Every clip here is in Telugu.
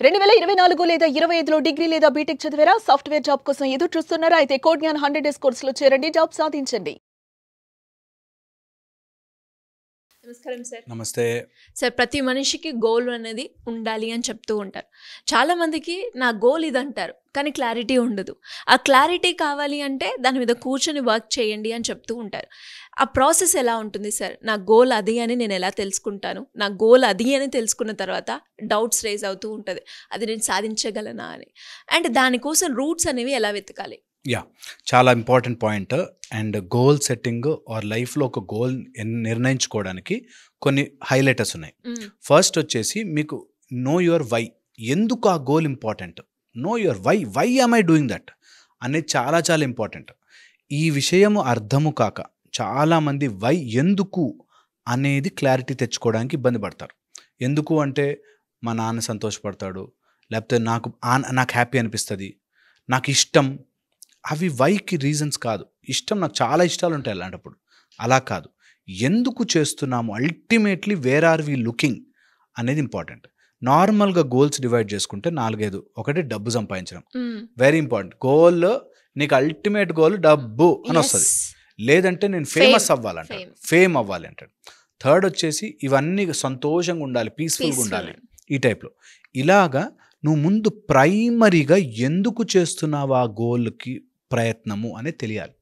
2024 లేదా 25లో డిగ్రీ లేదా బీటెక్ చదివారా? సాఫ్ట్‌వేర్ జాబ్ కోసం ఎదురు చూస్తున్నారా? అయితే కోడ్ జ్ఞాన్ 100 డేస్ కోర్సులో చేరండి, జాబ్ సాధించండి. నమస్కారం సార్. నమస్తే సార్. ప్రతి మనిషికి గోల్ అనేది ఉండాలి అని చెప్తూ ఉంటారు. చాలామందికి నా గోల్ ఇదంటారు, కానీ క్లారిటీ ఉండదు. ఆ క్లారిటీ కావాలి అంటే దాని మీద కూర్చొని వర్క్ చేయండి అని చెప్తూ ఉంటారు. ఆ ప్రాసెస్ ఎలా ఉంటుంది సార్? నా గోల్ అది అని నేను ఎలా తెలుసుకుంటాను? నా గోల్ అది అని తెలుసుకున్న తర్వాత డౌట్స్ రేజ్ అవుతూ ఉంటుంది, అది నేను సాధించగలనా అని. అండ్ దానికోసం రూట్స్ అనేవి ఎలా వెతకాలి? చాలా important point. And goal setting are లైఫ్లో ఒక గోల్ నిర్ణయించుకోవడానికి కొన్ని హైలైటర్స్ ఉన్నాయి. ఫస్ట్ వచ్చేసి మీకు నో యువర్ వై. ఎందుకు ఆ goal important? Know your why am I doing that అనేది చాలా చాలా ఇంపార్టెంట్. ఈ విషయము అర్థము కాక చాలామంది వై ఎందుకు అనేది క్లారిటీ తెచ్చుకోవడానికి ఇబ్బంది పడతారు. ఎందుకు అంటే మా నాన్న సంతోషపడతాడు, లేకపోతే నాకు హ్యాపీ అనిపిస్తుంది, నాకు ఇష్టం. అవి వైకి రీజన్స్ కాదు. ఇష్టం, నాకు చాలా ఇష్టాలు ఉంటాయి అలాంటప్పుడు. అలా కాదు, ఎందుకు చేస్తున్నాము, ultimately where are we looking అనేది ఇంపార్టెంట్. నార్మల్గా గోల్స్ డివైడ్ చేసుకుంటే 4-5. ఒకటి డబ్బు సంపాదించడం, వెరీ ఇంపార్టెంట్. గోల్ నీకు అల్టిమేట్ గోల్ డబ్బు అని వస్తుంది. లేదంటే నేను ఫేమస్ అవ్వాలంటాడు, ఫేమ్ అవ్వాలి అంటాడు. థర్డ్ వచ్చేసి ఇవన్నీ సంతోషంగా ఉండాలి, పీస్ఫుల్గా ఉండాలి, ఈ టైప్లో. ఇలాగా నువ్వు ముందు ప్రైమరీగా ఎందుకు చేస్తున్నావు ఆ గోల్కి ప్రయత్నము అనేది తెలియాలి.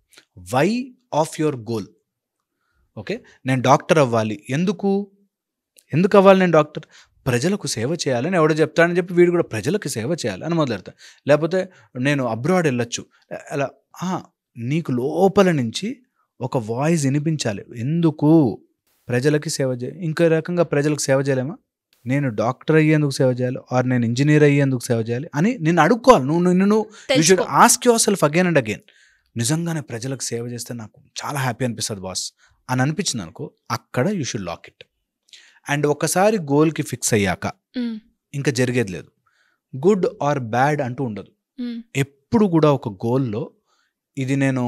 Why of your goal. Okay, నేను డాక్టర్ అవ్వాలి. ఎందుకు అవ్వాలి నేను డాక్టర్? ప్రజలకు సేవ చేయాలని ఎవడో చెప్తాడని చెప్పి వీడు కూడా ప్రజలకు సేవ చేయాలి అని మొదలెడతాడు. లేకపోతే నేను అబ్రాడ్ వెళ్ళొచ్చు అలా. నీకు లోపల నుంచి ఒక వాయిస్ వినిపించాలి, ఎందుకు ప్రజలకి సేవ చేయాలి. ఇంకో రకంగా ప్రజలకు సేవ చేయలేమా? నేను డాక్టర్ అయ్యేందుకు సేవ చేయాలి, ఆర్ నేను ఇంజనీర్ అయ్యేందుకు సేవ చేయాలి అని నిన్ను అడుక్కోవాలి. నువ్వు you should ask your self again and again. నిజంగానే ప్రజలకు సేవ చేస్తే నాకు చాలా హ్యాపీ అనిపిస్తుంది బాస్ అని అనిపించింది అనుకో, అక్కడ you should lock it. And ఒకసారి గోల్కి ఫిక్స్ అయ్యాక ఇంకా జరిగేది లేదు. గుడ్ ఆర్ బ్యాడ్ అంటూ ఉండదు. ఎప్పుడు కూడా ఒక గోల్లో ఇది నేను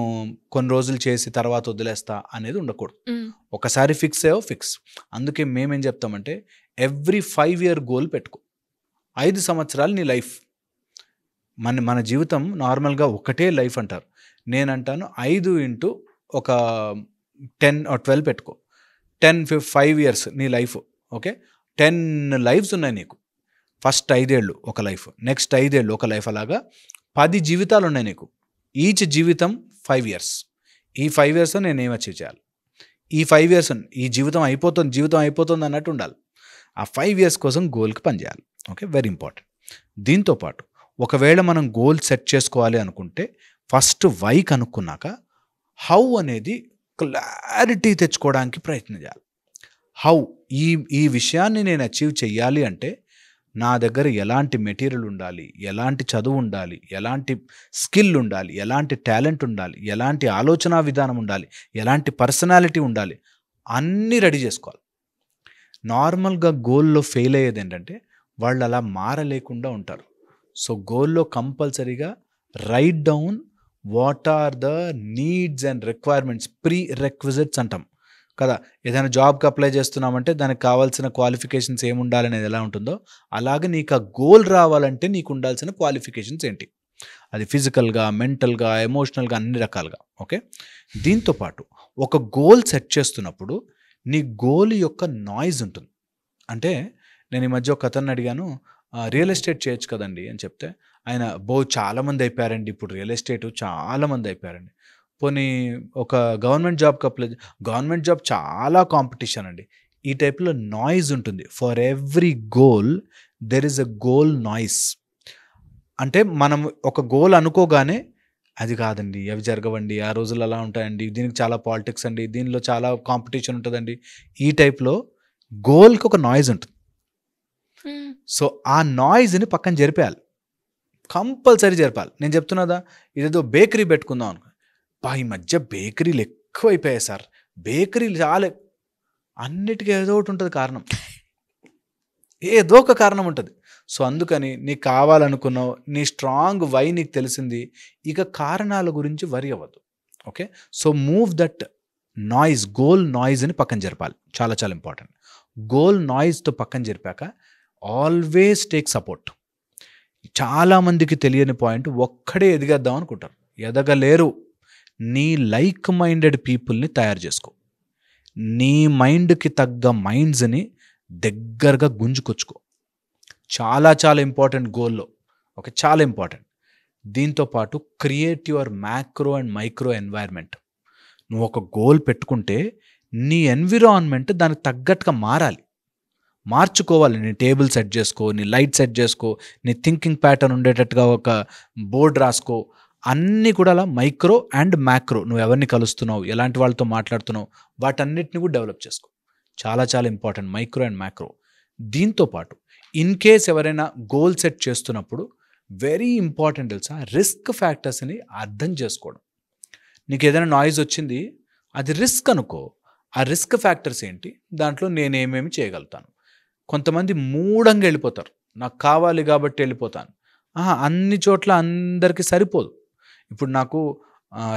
కొన్ని రోజులు చేసి తర్వాత వదిలేస్తా అనేది ఉండకూడదు. ఒకసారి ఫిక్స్ అయ్యో ఫిక్స్. అందుకే మేమేం చెప్తామంటే ఎవ్రీ 5 year గోల్ పెట్టుకో. 5 సంవత్సరాలు నీ లైఫ్. మన జీవితం నార్మల్గా ఒకటే లైఫ్ అంటారు. నేనంటాను 5 into ఒక 10 or 12 పెట్టుకో. 5 years నీ లైఫ్. ఓకే, 10 lives ఉన్నాయి నీకు. ఫస్ట్ 5 ఏళ్ళు ఒక లైఫ్, నెక్స్ట్ 5 ఏళ్ళు ఒక లైఫ్, అలాగా 10 జీవితాలు ఉన్నాయి నీకు. ఈచ్ జీవితం 5 years. ఈ 5 years నేను ఏం అచీవ్ చేయాలి, ఈ 5 years ఈ జీవితం అయిపోతుంది అన్నట్టు ఉండాలి. ఆ 5 years కోసం గోల్కి పనిచేయాలి. Okay, very important. దీంతోపాటు ఒకవేళ మనం గోల్ సెట్ చేసుకోవాలి అనుకుంటే ఫస్ట్ వై కనుక్కున్నాక హౌ అనేది క్లారిటీ తెచ్చుకోవడానికి ప్రయత్నం చేయాలి. హౌ ఈ విషయాన్ని నేను అచీవ్ చేయాలి అంటే నా దగ్గర ఎలాంటి మెటీరియల్ ఉండాలి, ఎలాంటి చదువు ఉండాలి, ఎలాంటి స్కిల్ ఉండాలి, ఎలాంటి టాలెంట్ ఉండాలి, ఎలాంటి ఆలోచన విధానం ఉండాలి, ఎలాంటి పర్సనాలిటీ ఉండాలి, అన్నీ రెడీ చేసుకోవాలి. నార్మల్గా గోల్లో ఫెయిల్ అయ్యేది ఏంటంటే వాళ్ళు అలా మారలేకుండా ఉంటారు. సో గోల్లో కంపల్సరీగా write down what are the needs and requirements, prerequisites అంటాం కదా. ఏదైనా జాబ్కి అప్లై చేస్తున్నామంటే దానికి కావాల్సిన క్వాలిఫికేషన్స్ ఏమి ఉండాలనేది ఎలా ఉంటుందో, అలాగే నీకు ఆ గోల్ రావాలంటే నీకు ఉండాల్సిన క్వాలిఫికేషన్స్ ఏంటి, అది ఫిజికల్గా, మెంటల్గా, ఎమోషనల్గా, అన్ని రకాలుగా. ఓకే, దీంతోపాటు ఒక గోల్ సెట్ చేస్తున్నప్పుడు నీ గోల్ యొక్క నాయిస్ ఉంటుంది. అంటే నేను ఈ మధ్య ఒక అతన్ని అడిగాను, రియల్ ఎస్టేట్ చేయొచ్చు కదండి అని చెప్తే ఆయన చాలామంది అయిపోయారండి, ఇప్పుడు రియల్ ఎస్టేట్ చాలామంది అయిపోయారండి. పోనీ ఒక గవర్నమెంట్ జాబ్ చాలా కాంపిటీషన్ అండి. ఈ టైప్లో నాయిస్ ఉంటుంది. For every goal there is a goal noise. అంటే మనం ఒక గోల్ అనుకోగానే అది కాదండి, అవి జరగవండి, ఆ రోజులు అలా ఉంటాయండి, దీనికి చాలా పాలిటిక్స్ అండి, దీనిలో చాలా కాంపిటీషన్ ఉంటుందండి, ఈ టైప్లో గోల్కి ఒక నాయిస్ ఉంటుంది. సో ఆ నాయిస్ని పక్కన జరిపేయాలి, కంపల్సరీ జరపాలి. నేను చెప్తున్నదా, ఇదేదో బేకరీ పెట్టుకుందాం అనుకో, ఈ మధ్య బేకరీలు ఎక్కువ అయిపోయాయి సార్, బేకరీలు చాలా, అన్నిటికీ ఏదో ఒకటి ఉంటుంది కారణం, ఏదో ఒక కారణం ఉంటుంది. సో అందుకని నీకు కావాలనుకున్నావు, నీ స్ట్రాంగ్ వై నీకు తెలిసింది, ఇక కారణాల గురించి వరి అవ్వద్దు. Okay, so move that noise, goal నాయిస్ని పక్కన జరపాలి, చాలా చాలా ఇంపార్టెంట్. గోల్ నాయిస్తో పక్కన జరిపాక ఆల్వేస్ టేక్ సపోర్ట్. చాలామందికి తెలియని పాయింట్, ఒక్కడే ఎదిగేద్దాం అనుకుంటారు, ఎదగలేరు. నీ లైక్ మైండెడ్ పీపుల్ని తయారు చేసుకో. నీ మైండ్కి తగ్గ మైండ్స్ని దగ్గరగా గుంజుకొచ్చుకో. చాలా చాలా ఇంపార్టెంట్ గోల్లో, ఓకే, చాలా ఇంపార్టెంట్. దీంతోపాటు create your macro and micro environment. నువ్వు ఒక గోల్ పెట్టుకుంటే నీ ఎన్విరాన్మెంట్ దానికి తగ్గట్టుగా మారాలి, మార్చుకోవాలి. నీ టేబుల్ సెట్ చేసుకో, నీ లైట్ సెట్ చేసుకో, నీ థింకింగ్ ప్యాటర్న్ ఉండేటట్టుగా ఒక బోర్డ్ రాసుకో. అన్నీ కూడా అలా మైక్రో అండ్ మ్యాక్రో, నువ్వు ఎవరిని కలుస్తున్నావు, ఎలాంటి వాళ్ళతో మాట్లాడుతున్నావు, వాటన్నిటిని కూడా డెవలప్ చేసుకో. చాలా చాలా ఇంపార్టెంట్ మైక్రో అండ్ మ్యాక్రో. దీంతోపాటు ఇన్ కేస్ ఎవరైనా గోల్ సెట్ చేస్తున్నప్పుడు వెరీ ఇంపార్టెంట్ తెలుసా, రిస్క్ ఫ్యాక్టర్స్ని అర్థం చేసుకోవడం. నీకు ఏదైనా నాయిస్ వచ్చింది, అది రిస్క్ అనుకో. ఆ రిస్క్ ఫ్యాక్టర్స్ ఏంటి, దాంట్లో నేనేమేమి చేయగలుగుతాను. కొంతమంది మూఢంగా వెళ్ళిపోతారు, నాకు కావాలి కాబట్టి వెళ్ళిపోతాను. అన్ని చోట్ల అందరికీ సరిపోదు. ఇప్పుడు నాకు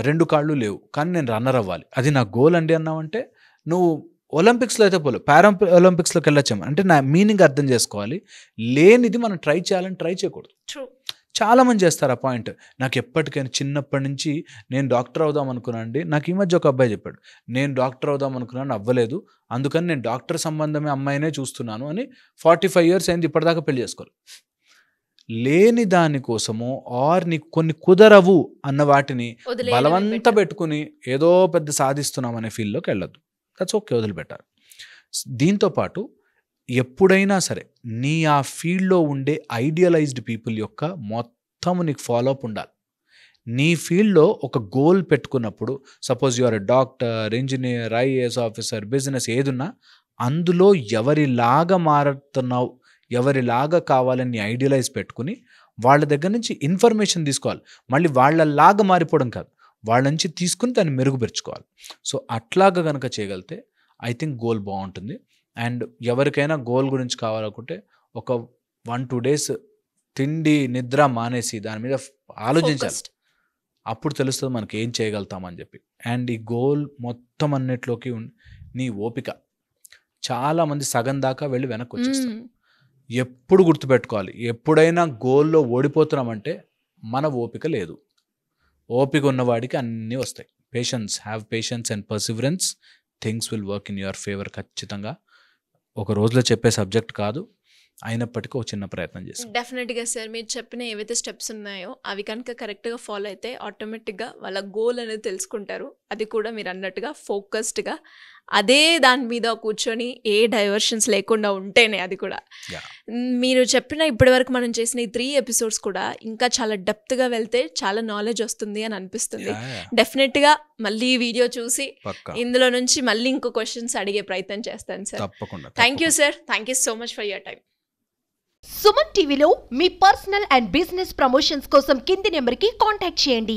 2 కాళ్ళు లేవు కానీ నేను రన్నర్ అవ్వాలి, అది నా గోల్ అండి అన్నావంటే నువ్వు ఒలింపిక్స్లో అయితే పోలేవు, ఒలింపిక్స్లోకి వెళ్ళొచ్చాము అంటే నా మీనింగ్ అర్థం చేసుకోవాలి. లేనిది మనం ట్రై చేయాలని ట్రై చేయకూడదు. చాలామంది చేస్తారు ఆ పాయింట్. నాకు ఎప్పటికైనా చిన్నప్పటి నుంచి నేను డాక్టర్ అవుదాం అనుకున్నాను అండి. నాకు ఈ మధ్య ఒక అబ్బాయి చెప్పాడు, నేను డాక్టర్ అవుదాం అనుకున్నాను, అవ్వలేదు, అందుకని నేను డాక్టర్ సంబంధమే అమ్మాయినే చూస్తున్నాను అని. 45 years అయింది, ఇప్పటిదాకా పెళ్లి చేసుకోవాలి. లేని దానికోసమో ఆర్ నీకు కొన్ని కుదరవు అన్న వాటిని బలవంత పెట్టుకుని ఏదో పెద్ద సాధిస్తున్నాం అనే ఫీల్డ్లోకి వెళ్ళొద్దు. దట్స్ ఓకే, వదిలిపెట్టాలి. దీంతోపాటు ఎప్పుడైనా సరే నీ ఆ ఫీల్డ్లో ఉండే ఐడియలైజ్డ్ పీపుల్ యొక్క మొత్తం నీకు ఫాలో అప్ ఉండాలి. నీ ఫీల్డ్లో ఒక గోల్ పెట్టుకున్నప్పుడు, suppose you are a doctor, engineer, IAS officer, business ఏదున్నా, అందులో ఎవరిలాగా మారుతున్నావు, ఎవరిలాగా కావాలని ఐడియలైజ్ పెట్టుకుని వాళ్ళ దగ్గర నుంచి ఇన్ఫర్మేషన్ తీసుకోవాలి. మళ్ళీ వాళ్ళలాగా మారిపోవడం కాదు, వాళ్ళ నుంచి తీసుకుని దాన్ని మెరుగుపరుచుకోవాలి. సో అట్లాగా కనుక చేయగలిగితే ఐ థింక్ గోల్ బాగుంటుంది. అండ్ ఎవరికైనా గోల్ గురించి కావాలనుకుంటే ఒక 1-2 days తిండి నిద్ర మానేసి దాని మీద ఆలోచించాలి. అప్పుడు తెలుస్తుంది మనకి ఏం చేయగలుగుతామని చెప్పి. అండ్ ఈ గోల్ మొత్తం అన్నిట్లోకి నీ ఓపిక. చాలామంది సగం దాకా వెళ్ళి వెనక్కి వచ్చేస్తారు. ఎప్పుడు గుర్తుపెట్టుకోవాలి, ఎప్పుడైనా గోల్లో ఓడిపోతున్నామంటే మన ఓపిక లేదు. ఓపిక ఉన్నవాడికి అన్నీ వస్తాయి. Have patience and Perseverance, things will work in your favour. ఖచ్చితంగా ఒక రోజులో చెప్పే సబ్జెక్ట్ కాదు, అయినప్పటికీ ఒక చిన్న ప్రయత్నం చేస్తాం. డెఫినెట్గా సార్, మీరు చెప్పిన ఏవైతే స్టెప్స్ ఉన్నాయో అవి కనుక కరెక్ట్గా ఫాలో అయితే ఆటోమేటిక్గా వాళ్ళ గోల్ అనేది తెలుసుకుంటారు. అది కూడా మీరు అన్నట్టుగా ఫోకస్డ్గా అదే దాని మీద కూర్చొని ఏ డైవర్షన్స్ లేకుండా ఉంటేనే. అది కూడా మీరు చెప్పిన ఇప్పటివరకు మనం చేసిన ఈ 3 episodes కూడా ఇంకా చాలా డెప్త్గా వెళ్తే చాలా నాలెడ్జ్ వస్తుంది అని అనిపిస్తుంది. డెఫినెట్గా మళ్ళీ ఈ వీడియో చూసి ఇందులో నుంచి మళ్ళీ ఇంకో క్వశ్చన్స్ అడిగే ప్రయత్నం చేస్తాను sir. Thank you sir, thank you so much for your time. Suman టీవీలో మీ పర్సనల్ అండ్ బిజినెస్ ప్రమోషన్స్ కోసం కింది నెంబర్కి కాంటాక్ట్ చేయండి.